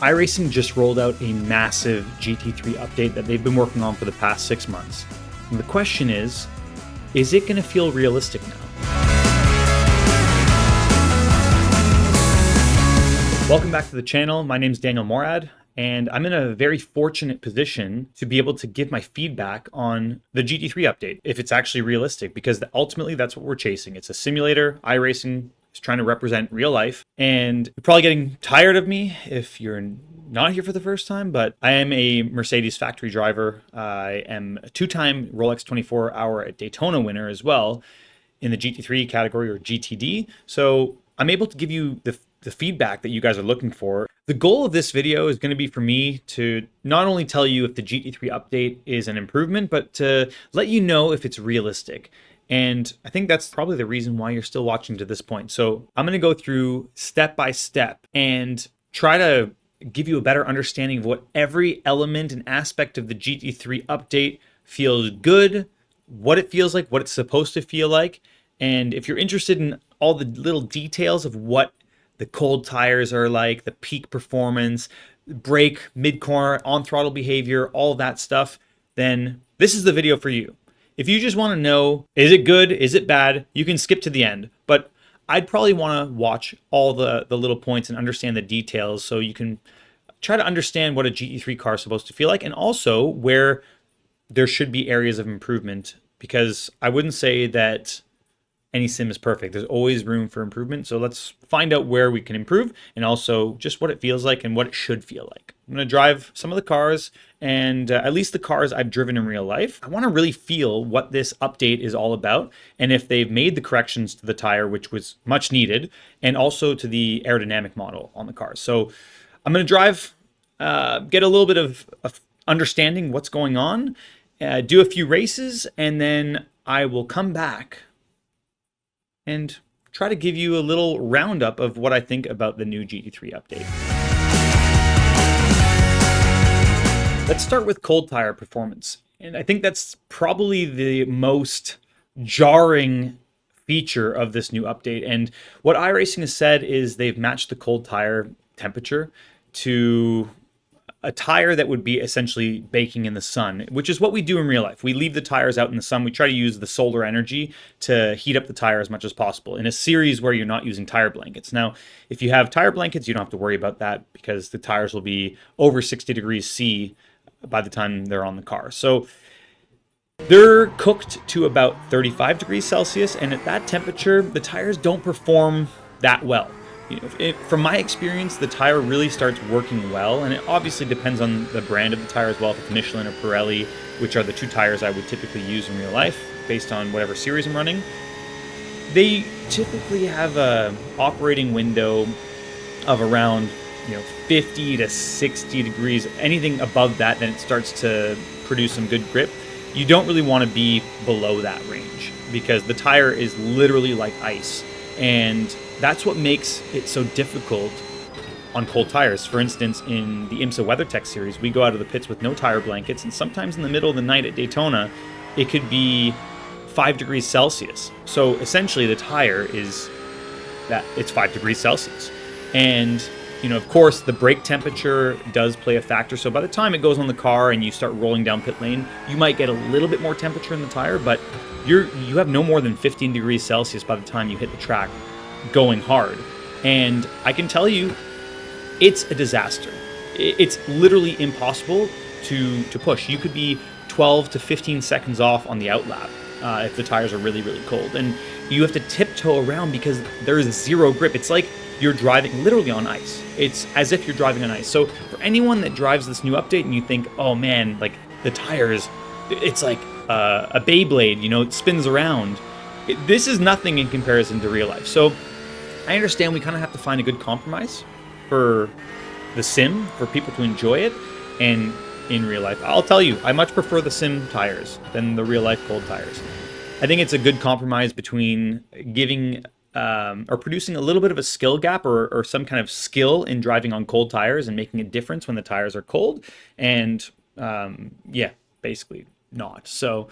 iRacing just rolled out a massive GT3 update that they've been working on for the past 6 months. And the question is it going to feel realistic now? Welcome back to the channel. My name is danielmorad, and I'm in a very fortunate position to be able to give my feedback on the GT3 update, if it's actually realistic, because ultimately that's what we're chasing. It's a simulator. iRacing is trying to represent real life, and you're probably getting tired of me if you're not here for the first time, but I am a Mercedes factory driver. I am a two-time Rolex 24-hour at Daytona winner as well in the GT3 category, or GTD. So I'm able to give you the feedback that you guys are looking for. The goal of this video is going to be for me to not only tell you if the GT3 update is an improvement, but to let you know if it's realistic. And I think that's probably the reason why you're still watching to this point. So I'm going to go through step by step and try to give you a better understanding of what every element and aspect of the GT3 update feels good, what it feels like, what it's supposed to feel like. And if you're interested in all the little details of what the cold tires are like, the peak performance, brake, mid-corner, on-throttle behavior, all that stuff, then this is the video for you. If you just want to know, is it good, is it bad, you can skip to the end. But I'd probably want to watch all the little points and understand the details so you can try to understand what a GT3 car is supposed to feel like, and also where there should be areas of improvement, because I wouldn't say that any sim is perfect. There's always room for improvement. So let's find out where we can improve, and also just what it feels like and what it should feel like. I'm going to drive some of the cars, and at least the cars I've driven in real life. I want to really feel what this update is all about, and if they've made the corrections to the tire, which was much needed, and also to the aerodynamic model on the cars. So I'm going to drive, get a little bit of understanding what's going on, do a few races, and then I will come back and try to give you a little roundup of what I think about the new GT3 update. Let's start with cold tire performance. And I think that's probably the most jarring feature of this new update. And what iRacing has said is they've matched the cold tire temperature to a tire that would be essentially baking in the sun, which is what we do in real life. We leave the tires out in the sun. We try to use the solar energy to heat up the tire as much as possible in a series where you're not using tire blankets. Now, if you have tire blankets, you don't have to worry about that because the tires will be over 60 degrees C by the time they're on the car. So they're cooked to about 35 degrees Celsius, and at that temperature, the tires don't perform that well. You know, from my experience, the tire really starts working well, and it obviously depends on the brand of the tire as well, if it's Michelin or Pirelli, which are the two tires I would typically use in real life based on whatever series I'm running. They typically have a operating window of around 50 to 60 degrees. Anything above that, then it starts to produce some good grip. You don't really want to be below that range because the tire is literally like ice, and that's what makes it so difficult on cold tires. For instance, in the IMSA WeatherTech series, we go out of the pits with no tire blankets, and sometimes in the middle of the night at Daytona, it could be 5 degrees Celsius. So essentially the tire is that it's 5 degrees Celsius. And of course, the brake temperature does play a factor. So by the time it goes on the car and you start rolling down pit lane, you might get a little bit more temperature in the tire, but you have no more than 15 degrees Celsius by the time you hit the track going hard. And I can tell you, it's a disaster. It's literally impossible to push. You could be 12 to 15 seconds off on the outlap if the tires are really, really cold. And you have to tiptoe around because there is zero grip. It's like you're driving literally on ice. It's as if you're driving on ice. So for anyone that drives this new update and you think, oh man, like the tires, it's like a Beyblade, it spins around. This is nothing in comparison to real life. So I understand we kind of have to find a good compromise for the sim, for people to enjoy it, and in real life. I'll tell you, I much prefer the sim tires than the real life cold tires. I think it's a good compromise between giving or producing a little bit of a skill gap or some kind of skill in driving on cold tires and making a difference when the tires are cold, and basically not. So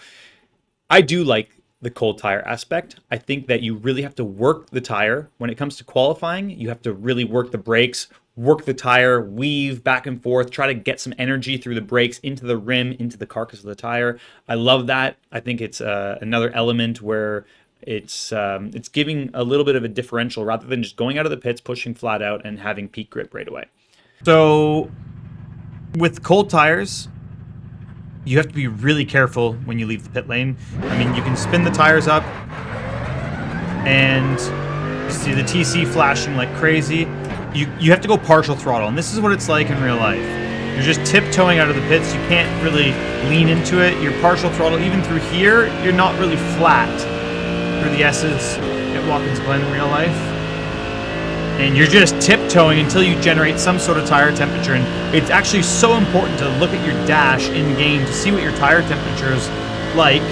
I do like the cold tire aspect. I think that you really have to work the tire when it comes to qualifying. You have to really work the brakes, work the tire, weave back and forth, try to get some energy through the brakes into the rim, into the carcass of the tire. I love that. I think it's another element where it's giving a little bit of a differential rather than just going out of the pits, pushing flat out, and having peak grip right away. So with cold tires, you have to be really careful when you leave the pit lane. I mean, you can spin the tires up and you see the TC flashing like crazy. You have to go partial throttle, and this is what it's like in real life. You're just tiptoeing out of the pits. You can't really lean into it. You're partial throttle. Even through here, you're not really flat through the S's at Watkins Glen in real life. And you're just tiptoeing until you generate some sort of tire temperature. And it's actually so important to look at your dash in game to see what your tire temperature is like.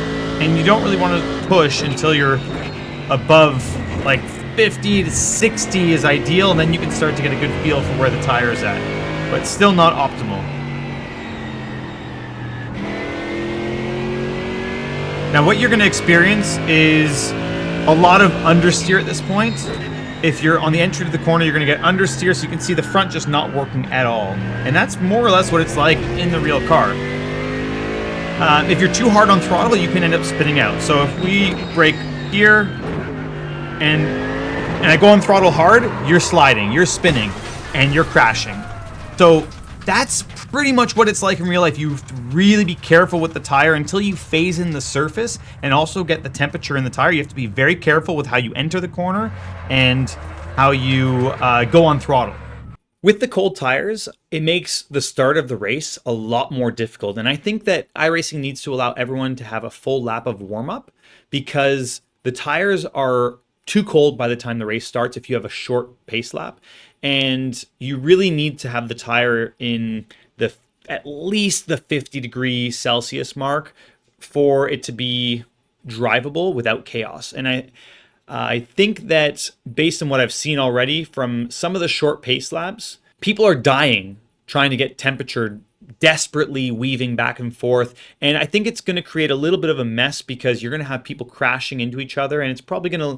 And you don't really want to push until you're above like 50 to 60 is ideal, and then you can start to get a good feel for where the tire is at, but still not optimal. Now what you're going to experience is a lot of understeer at this point. If you're on the entry to the corner, you're going to get understeer, so you can see the front just not working at all. And that's more or less what it's like in the real car. If you're too hard on throttle, you can end up spinning out. So if we brake here, and I go on throttle hard, you're sliding, you're spinning, and you're crashing. So that's pretty much what it's like in real life. You have to really be careful with the tire until you phase in the surface and also get the temperature in the tire. You have to be very careful with how you enter the corner and how you go on throttle. With the cold tires, it makes the start of the race a lot more difficult. And I think that iRacing needs to allow everyone to have a full lap of warm-up, because the tires are too cold by the time the race starts if you have a short pace lap, and you really need to have the tire in the at least the 50°C mark for it to be drivable without chaos. And I think that based on what I've seen already from some of the short pace laps, people are dying trying to get temperature, desperately weaving back and forth. And I think it's going to create a little bit of a mess, because you're going to have people crashing into each other, and it's probably going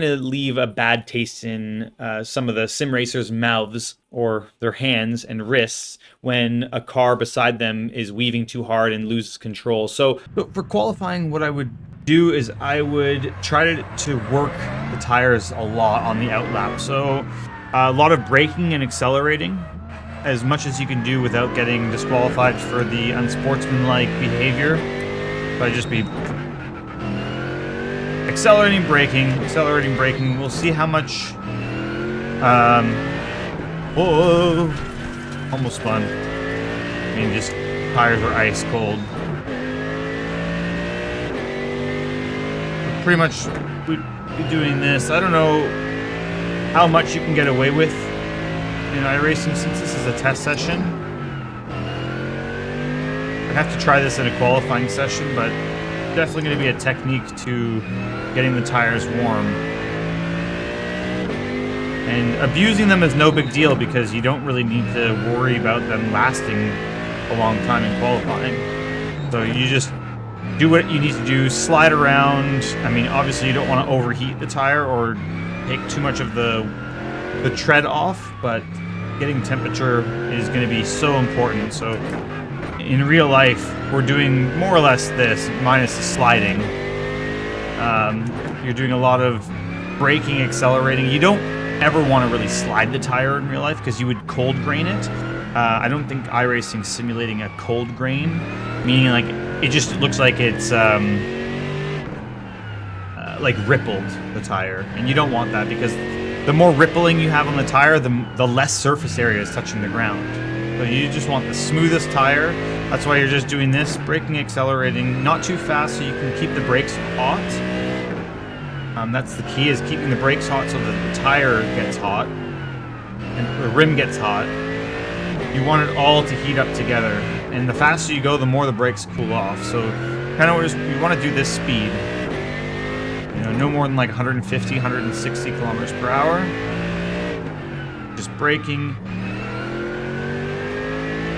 to leave a bad taste in some of the sim racers' mouths or their hands and wrists when a car beside them is weaving too hard and loses control. So for qualifying, what I would do is I would try to work the tires a lot on the outlap. So a lot of braking and accelerating, as much as you can do without getting disqualified for the unsportsmanlike behavior. But just be accelerating, braking. We'll see how much. Whoa! Almost spun. I mean, just tires are ice cold. Pretty much, we'd be doing this. I don't know how much you can get away with in iRacing, since this is a test session. I'd have to try this in a qualifying session, but definitely going to be a technique to getting the tires warm. And abusing them is no big deal, because you don't really need to worry about them lasting a long time in qualifying. So you just do what you need to do, slide around. I mean, obviously you don't want to overheat the tire or take too much of the tread off, but getting temperature is going to be so important. So in real life, we're doing more or less this, minus the sliding. You're doing a lot of braking, accelerating. You don't ever want to really slide the tire in real life, because you would cold grain it. I don't think iRacing's simulating a cold grain, meaning like it just looks like it's like rippled, the tire, and you don't want that, because the more rippling you have on the tire, the less surface area is touching the ground. So you just want the smoothest tire. That's why you're just doing this, braking, accelerating, not too fast, so you can keep the brakes hot. That's the key, is keeping the brakes hot so that the tire gets hot and the rim gets hot. You want it all to heat up together, and the faster you go, the more the brakes cool off. So kind of you want to do this speed, you know, no more than like 150, 160 kilometers per hour. Just braking,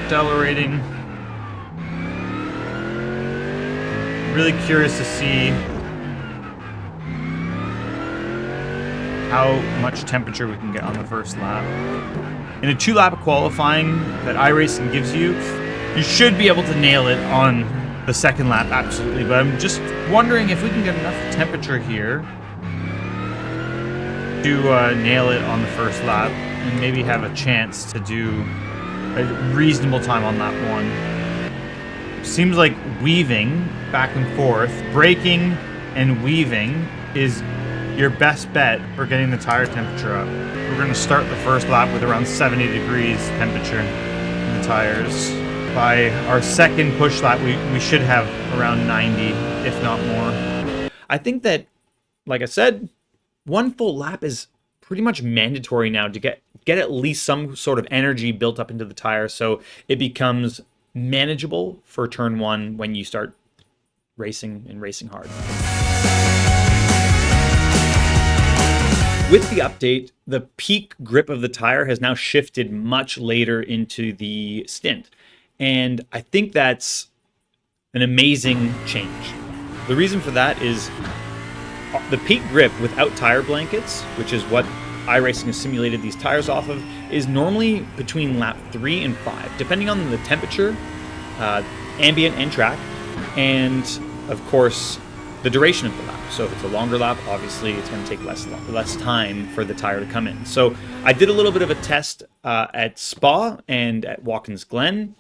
accelerating. Really curious to see how much temperature we can get on the first lap. In a 2-lap qualifying that iRacing gives you, you should be able to nail it on the second lap, absolutely. But I'm just wondering if we can get enough temperature here to nail it on the first lap and maybe have a chance to do a reasonable time on lap 1. Seems like weaving back and forth, braking and weaving is your best bet for getting the tire temperature up. We're going to start the first lap with around 70 degrees temperature in the tires. By our second push lap, we should have around 90, if not more. I think that, like I said, 1 full lap is pretty much mandatory now to get at least some sort of energy built up into the tire so it becomes manageable for turn 1 when you start racing and racing hard. With the update, the peak grip of the tire has now shifted much later into the stint. And I think that's an amazing change. The reason for that is the peak grip without tire blankets, which is what iRacing has simulated these tires off of, is normally between lap 3 and 5, depending on the temperature, ambient and track, and of course the duration of the lap. So if it's a longer lap, obviously it's going to take less time for the tire to come in. So I did a little bit of a test at Spa and at Watkins Glen,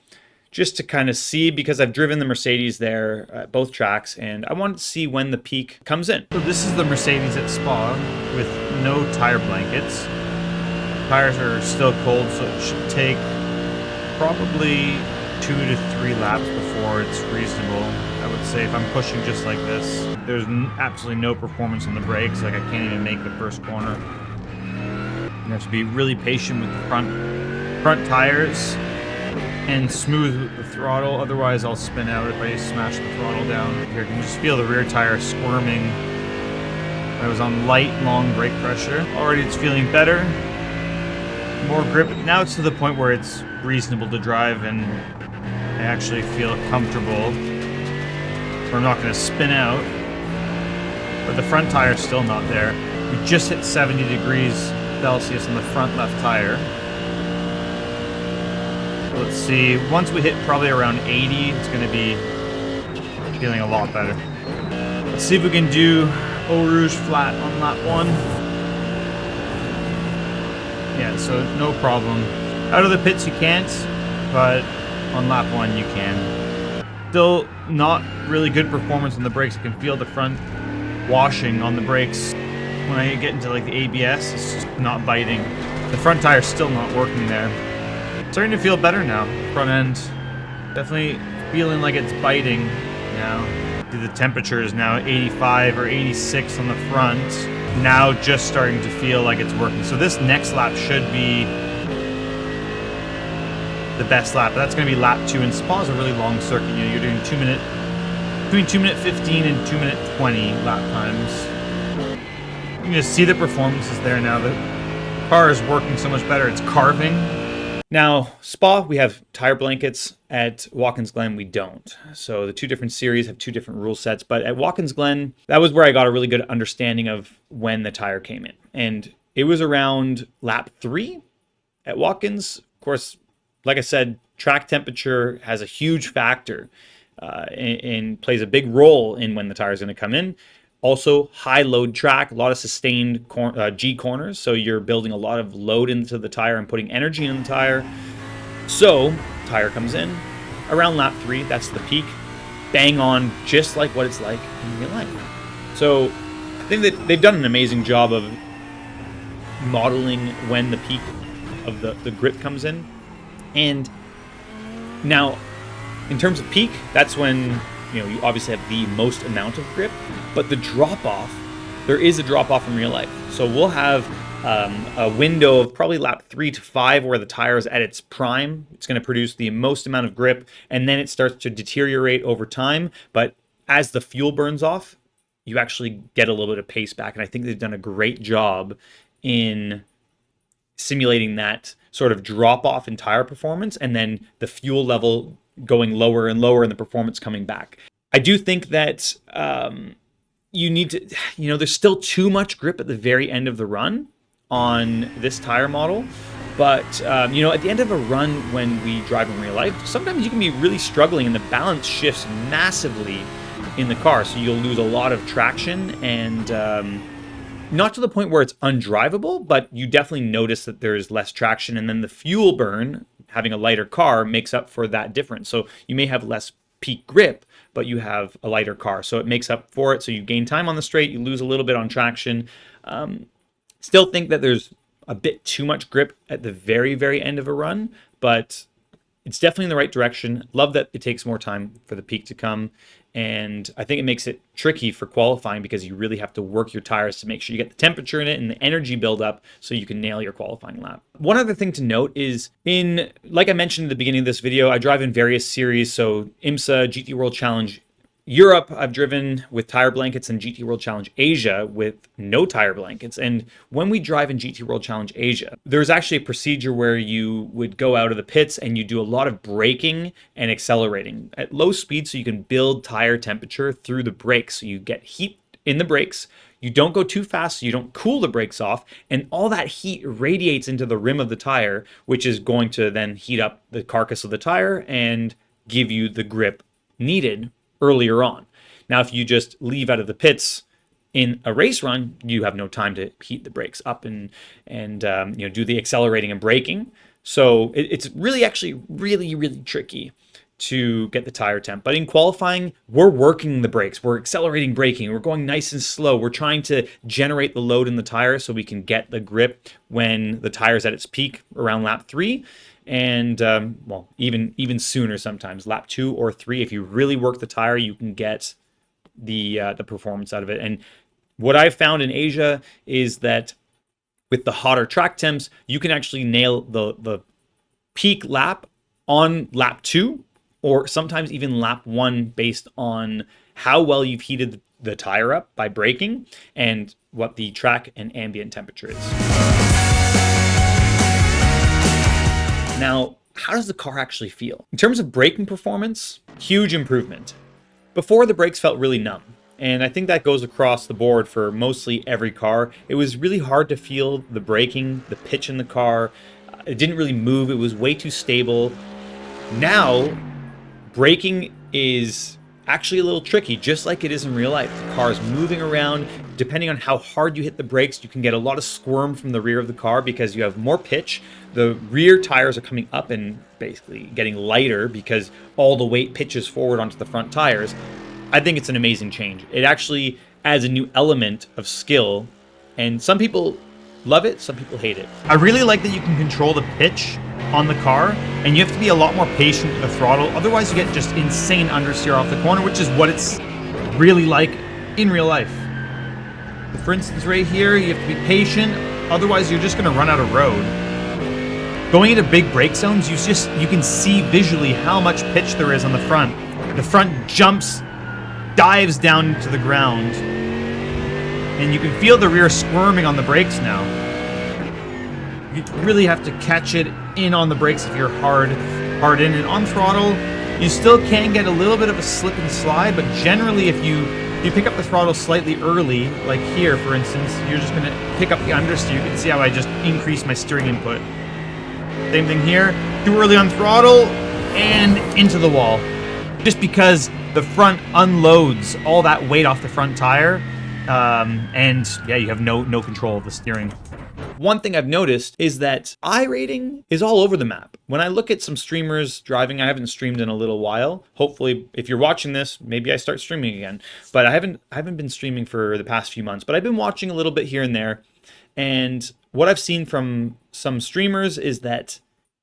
just to kind of see, because I've driven the Mercedes there at both tracks, and I wanted to see when the peak comes in. So this is the Mercedes at Spa with no tire blankets. Tires are still cold, so it should take probably 2 to 3 laps before it's reasonable. I would say if I'm pushing just like this, there's absolutely no performance on the brakes. Like I can't even make the first corner. You have to be really patient with the front tires and smooth the throttle, otherwise I'll spin out if I smash the throttle down. Here, you can just feel the rear tire squirming. I was on light, long brake pressure. Already it's feeling better. More grip. Now it's to the point where it's reasonable to drive and I actually feel comfortable. So I'm not going to spin out. But the front tire's still not there. We just hit 70 degrees Celsius on the front left tire. Let's see, once we hit probably around 80, it's going to be feeling a lot better. Let's see if we can do Eau Rouge flat on lap 1. Yeah, so no problem. Out of the pits you can't, but on lap 1 you can. Still not really good performance on the brakes. I can feel the front washing on the brakes. When I get into like the ABS, it's just not biting. The front tire's still not working there. Starting to feel better now. Front end definitely feeling like it's biting now. The temperature is now 85 or 86 on the front. Now just starting to feel like it's working. So this next lap should be the best lap. That's going to be lap 2. And Spa is a really long circuit. You know, you're doing between 2 minute 15 and 2 minute 20 lap times. You can just see the performance is there now. The car is working so much better. It's carving. Now, Spa, we have tire blankets. At Watkins Glen, we don't. So the 2 different series have 2 different rule sets. But at Watkins Glen, that was where I got a really good understanding of when the tire came in. And it was around lap 3 at Watkins. Of course, like I said, track temperature has a huge factor and plays a big role in when the tire is going to come in. Also, high load track, a lot of sustained G corners, so you're building a lot of load into the tire and putting energy in the tire. So, tire comes in around lap 3, that's the peak, bang on, just like what it's like in real life. So, I think that they've done an amazing job of modeling when the peak of the grip comes in. And now, in terms of peak, that's when you obviously have the most amount of grip, but the drop-off, there is a drop-off in real life. So we'll have a window of probably lap 3 to 5 where the tire is at its prime. It's going to produce the most amount of grip, and then it starts to deteriorate over time. But as the fuel burns off, you actually get a little bit of pace back, and I think they've done a great job in simulating that sort of drop-off in tire performance, and then the fuel level going lower and lower and the performance coming back. I do think that, you need to, there's still too much grip at the very end of the run on this tire model. But, at the end of a run when we drive in real life, sometimes you can be really struggling and the balance shifts massively in the car. So you'll lose a lot of traction and not to the point where it's undrivable, but you definitely notice that there's less traction. And then the fuel burn, having a lighter car, makes up for that difference. So you may have less peak grip, but you have a lighter car. So it makes up for it. So you gain time on the straight, you lose a little bit on traction. Still think that there's a bit too much grip at the very, very end of a run, but it's definitely in the right direction. Love that it takes more time for the peak to come. And I think it makes it tricky for qualifying because you really have to work your tires to make sure you get the temperature in it and the energy build up so you can nail your qualifying lap. One other thing to note is like I mentioned at the beginning of this video, I drive in various series. So IMSA, GT World Challenge Europe, I've driven with tire blankets, and GT World Challenge Asia with no tire blankets. And when we drive in GT World Challenge Asia, there's actually a procedure where you would go out of the pits and you do a lot of braking and accelerating at low speed so you can build tire temperature through the brakes. So you get heat in the brakes, you don't go too fast so you don't cool the brakes off, and all that heat radiates into the rim of the tire, which is going to then heat up the carcass of the tire and give you the grip needed earlier on. Now, if you just leave out of the pits in a race run, you have no time to heat the brakes up and do the accelerating and braking. So it's really actually really tricky to get the tire temp. But in qualifying, we're working the brakes, we're accelerating braking, we're going nice and slow. We're trying to generate the load in the tire so we can get the grip when the tire's at its peak around lap 3. And even sooner sometimes, lap 2 or 3. If you really work the tire, you can get the performance out of it. And what I've found in Asia is that with the hotter track temps, you can actually nail the peak lap on lap 2, or sometimes even lap 1, based on how well you've heated the tire up by braking and what the track and ambient temperature is. Now, how does the car actually feel? In terms of braking performance, huge improvement. Before, the brakes felt really numb, and I think that goes across the board for mostly every car. It was really hard to feel the braking, the pitch in the car. It didn't really move. It was way too stable. Now, braking is actually a little tricky, just like it is in real life. The car is moving around. Depending on how hard you hit the brakes, you can get a lot of squirm from the rear of the car because you have more pitch. The rear tires are coming up and basically getting lighter because all the weight pitches forward onto the front tires. I think it's an amazing change. It actually adds a new element of skill, and some people love it, some people hate it. I really like that you can control the pitch on the car, and you have to be a lot more patient with the throttle. Otherwise, you get just insane understeer off the corner, which is what it's really like in real life. For instance, right here, you have to be patient. Otherwise, you're just going to run out of road. Going into big brake zones, you can see visually how much pitch there is on the front. The front jumps, dives down to the ground, and you can feel the rear squirming on the brakes now. You really have to catch it in on the brakes if you're hard in. And on throttle, you still can get a little bit of a slip and slide, but generally if you pick up the throttle slightly early, like here for instance, you're just going to pick up the understeer. You can see how I just increased my steering input. Same thing here, too early on throttle and into the wall. Just because the front unloads all that weight off the front tire, and yeah, you have no control of the steering. One thing I've noticed is that iRacing is all over the map. When I look at some streamers driving, I haven't streamed in a little while. Hopefully, if you're watching this, maybe I start streaming again. But I haven't been streaming for the past few months, but I've been watching a little bit here and there. And what I've seen from some streamers is that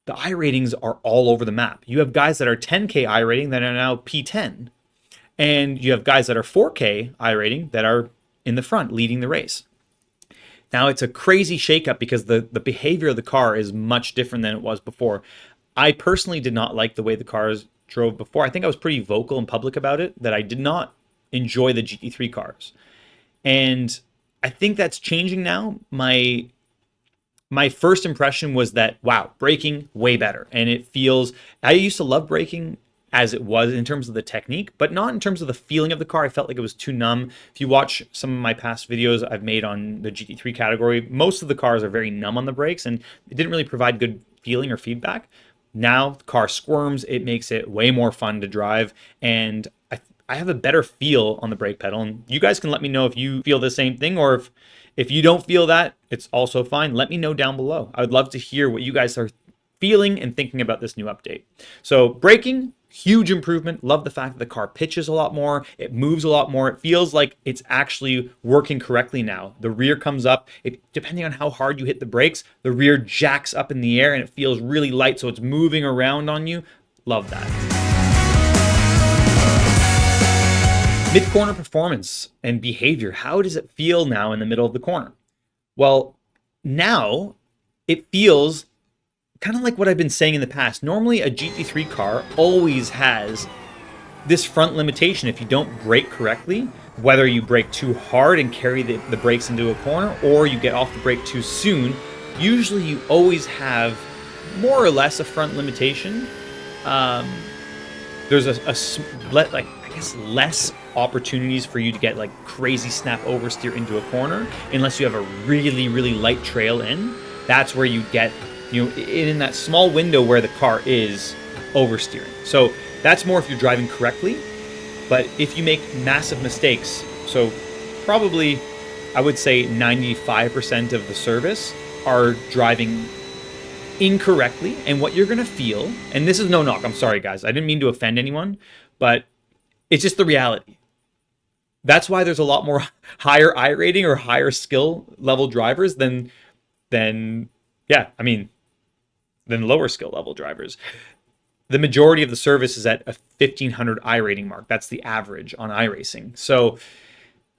the iRatings are all over the map. You have guys that are 10K iRating that are now P10. And you have guys that are 4K iRating that are in the front leading the race. Now, it's a crazy shakeup because the behavior of the car is much different than it was before. I personally did not like the way the cars drove before. I think I was pretty vocal and public about it, that I did not enjoy the GT3 cars. And I think that's changing now. My first impression was that, wow, braking, way better. And it feels, I used to love braking as it was in terms of the technique, but not in terms of the feeling of the car. I felt like it was too numb. If you watch some of my past videos I've made on the GT3 category, most of the cars are very numb on the brakes, and it didn't really provide good feeling or feedback. Now the car squirms, it makes it way more fun to drive, and I have a better feel on the brake pedal. And you guys can let me know if you feel the same thing, or if you don't feel that, it's also fine. Let me know down below. I would love to hear what you guys are feeling and thinking about this new update. So braking, huge improvement. Love the fact that the car pitches a lot more. It moves a lot more. It feels like it's actually working correctly now. The rear comes up. Depending on how hard you hit the brakes, the rear jacks up in the air and it feels really light, so it's moving around on you. Love that. Mid-corner performance and behavior. How does it feel now in the middle of the corner? Well, now it feels kind of like what I've been saying in the past. Normally, a GT3 car always has this front limitation. If you don't brake correctly, whether you brake too hard and carry the brakes into a corner, or you get off the brake too soon, usually you always have more or less a front limitation. There's less opportunities for you to get like crazy snap oversteer into a corner unless you have a really, really light trail in. That's where you get, in that small window where the car is oversteering. So that's more if you're driving correctly. But if you make massive mistakes, so probably I would say 95% of the service are driving incorrectly, and what you're gonna feel, and this is no knock, I'm sorry guys, I didn't mean to offend anyone, but it's just the reality. That's why there's a lot more higher iRating or higher skill level drivers than lower skill level drivers. The majority of the service is at a 1500 iRating mark. That's the average on iRacing. So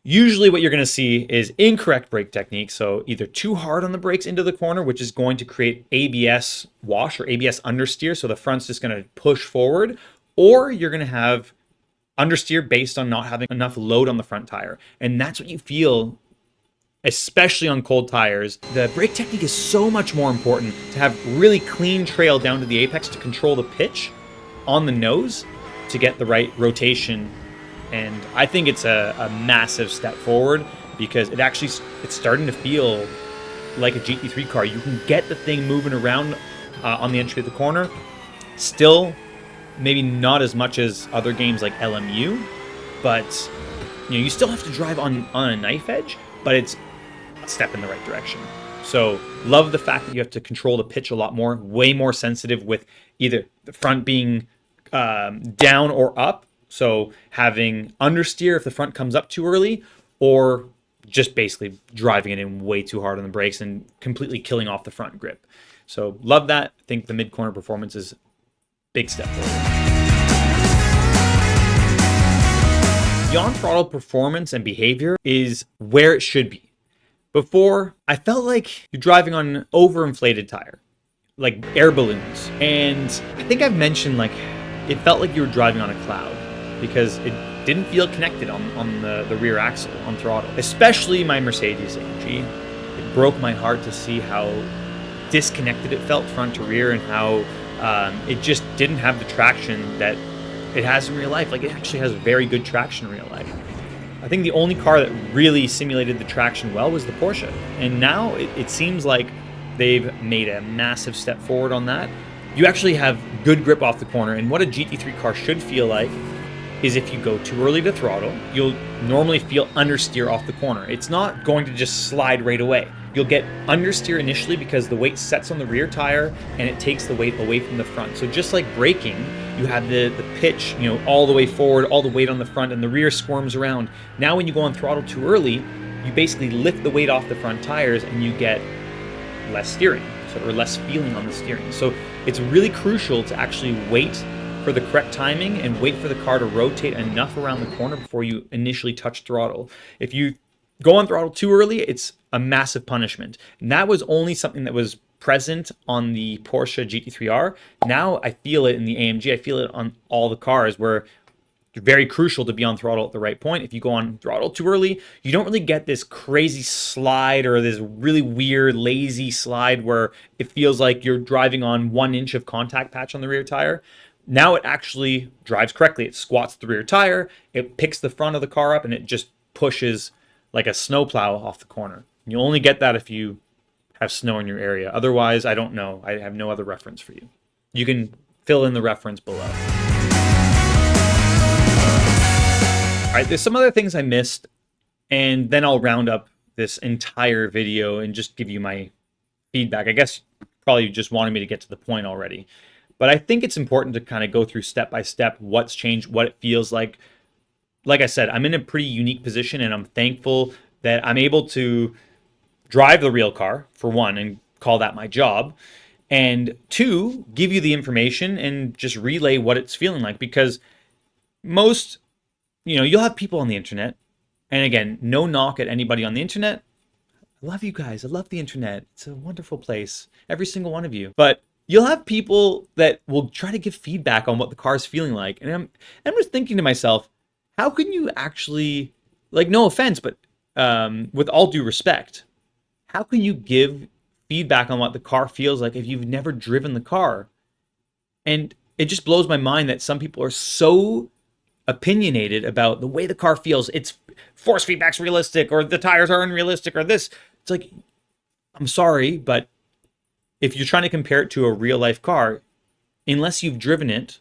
usually what you're going to see is incorrect brake technique. So either too hard on the brakes into the corner, which is going to create ABS wash or ABS understeer. So the front's just going to push forward, or you're going to have understeer based on not having enough load on the front tire. And that's what you feel, especially on cold tires. The brake technique is so much more important to have really clean trail down to the apex to control the pitch on the nose to get the right rotation. And I think it's a massive step forward because it's starting to feel like a GT3 car. You can get the thing moving around on the entry of the corner. Still, maybe not as much as other games like LMU, but you still have to drive on a knife edge, but it's a step in the right direction. So love the fact that you have to control the pitch a lot more, way more sensitive with either the front being down or up. So having understeer if the front comes up too early, or just basically driving it in way too hard on the brakes and completely killing off the front grip. So love that. I think the mid-corner performance is a big step forward. The on-throttle performance and behavior is where it should be. Before, I felt like you're driving on an overinflated tire, like air balloons. And I think I've mentioned it felt like you were driving on a cloud because it didn't feel connected on the rear axle on throttle. Especially my Mercedes AMG. It broke my heart to see how disconnected it felt front to rear and how it just didn't have the traction that it has in real life. Like, it actually has very good traction in real life. I think the only car that really simulated the traction well was the Porsche. And now it seems like they've made a massive step forward on that. You actually have good grip off the corner. And what a GT3 car should feel like is if you go too early to throttle, you'll normally feel understeer off the corner. It's not going to just slide right away. You'll get understeer initially because the weight sets on the rear tire and it takes the weight away from the front. So just like braking, you have the pitch, all the way forward, all the weight on the front, and the rear squirms around. Now when you go on throttle too early, you basically lift the weight off the front tires and you get less steering, or less feeling on the steering. So it's really crucial to actually wait for the correct timing and wait for the car to rotate enough around the corner before you initially touch throttle. If you go on throttle too early, it's a massive punishment. And that was only something that was present on the Porsche GT3R. Now I feel it in the AMG. I feel it on all the cars where it's very crucial to be on throttle at the right point. If you go on throttle too early, you don't really get this crazy slide or this really weird, lazy slide where it feels like you're driving on 1 inch of contact patch on the rear tire. now it actually drives correctly. It squats the rear tire, it picks the front of the car up, and it just pushes like a snowplow off the corner. You only get that if you have snow in your area. Otherwise, I don't know. I have no other reference for you. You can fill in the reference below. All right, there's some other things I missed, and then I'll round up this entire video and just give you my feedback. I guess probably just wanted me to get to the point already. But I think it's important to kind of go through step by step what's changed, what it feels like. Like I said, I'm in a pretty unique position, and I'm thankful that I'm able to drive the real car, for one, and call that my job. And two, give you the information and just relay what it's feeling like. Because most, you'll have people on the internet. And again, no knock at anybody on the internet. I love you guys. I love the internet. It's a wonderful place. Every single one of you. But you'll have people that will try to give feedback on what the car is feeling like. And I'm just thinking to myself, how can you actually, like, no offense, but with all due respect, how can you give feedback on what the car feels like if you've never driven the car? And it just blows my mind that some people are so opinionated about the way the car feels. It's force feedback's realistic, or the tires are unrealistic, or this. It's like, I'm sorry, but if you're trying to compare it to a real life car, unless you've driven it,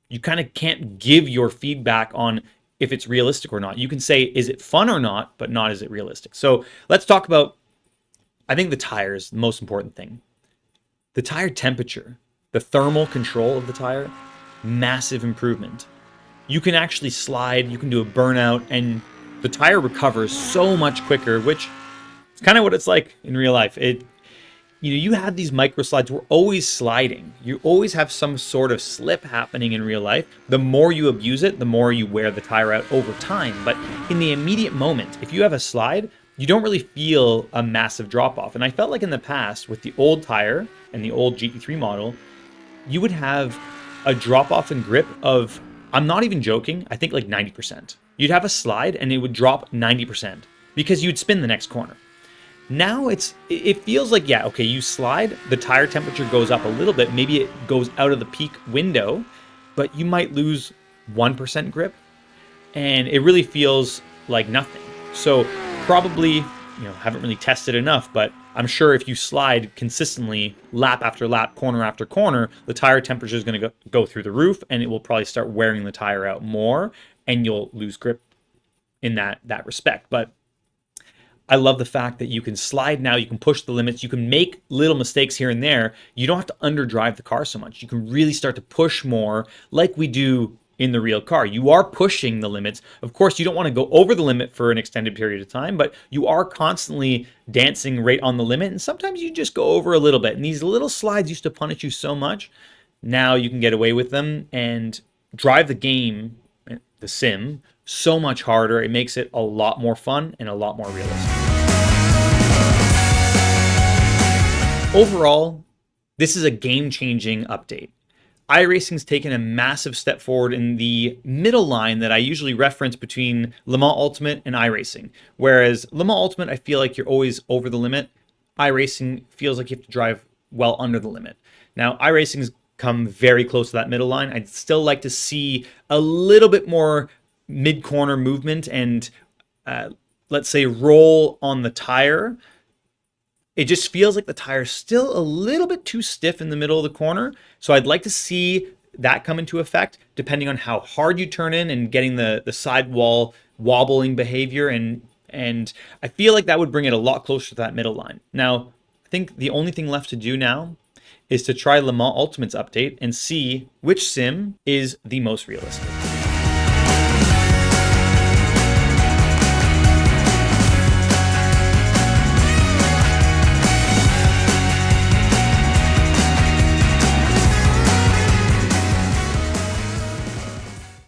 you kind of can't give your feedback on if it's realistic or not. You can say, is it fun or not, but not is it realistic. So let's talk about, I think the tires, the most important thing. The tire temperature, the thermal control of the tire, massive improvement. You can actually slide, you can do a burnout, and the tire recovers so much quicker, which is kind of what it's like in real life. You have these micro slides. We're always sliding. You always have some sort of slip happening in real life. The more you abuse it, the more you wear the tire out over time. But in the immediate moment, if you have a slide, you don't really feel a massive drop off. And I felt like in the past with the old tire and the old GT3 model, you would have a drop off in grip of, I'm not even joking, I think like 90%. You'd have a slide and it would drop 90% because you'd spin the next corner. Now it feels like, yeah, okay, you slide, the tire temperature goes up a little bit, maybe it goes out of the peak window, but you might lose 1% grip, and it really feels like nothing. So probably, haven't really tested enough, but I'm sure if you slide consistently lap after lap, corner after corner, the tire temperature is going to go through the roof, and it will probably start wearing the tire out more, and you'll lose grip in that respect. But I love the fact that you can slide now, you can push the limits, you can make little mistakes here and there. You don't have to underdrive the car so much. You can really start to push more like we do in the real car. You are pushing the limits. Of course, you don't want to go over the limit for an extended period of time, but you are constantly dancing right on the limit, and sometimes you just go over a little bit. And these little slides used to punish you so much. Now you can get away with them and drive the game, the sim, so much harder. It makes it a lot more fun and a lot more realistic. Overall, this is a game-changing update. iRacing's taken a massive step forward in the middle line that I usually reference between Le Mans Ultimate and iRacing. Whereas Le Mans Ultimate, I feel like you're always over the limit. iRacing feels like you have to drive well under the limit. Now, iRacing's come very close to that middle line. I'd still like to see a little bit more mid-corner movement and, let's say, roll on the tire. It just feels like the tire's still a little bit too stiff in the middle of the corner. So I'd like to see that come into effect depending on how hard you turn in and getting the sidewall wobbling behavior. And I feel like that would bring it a lot closer to that middle line. Now, I think the only thing left to do now is to try Le Mans Ultimate's update and see which sim is the most realistic.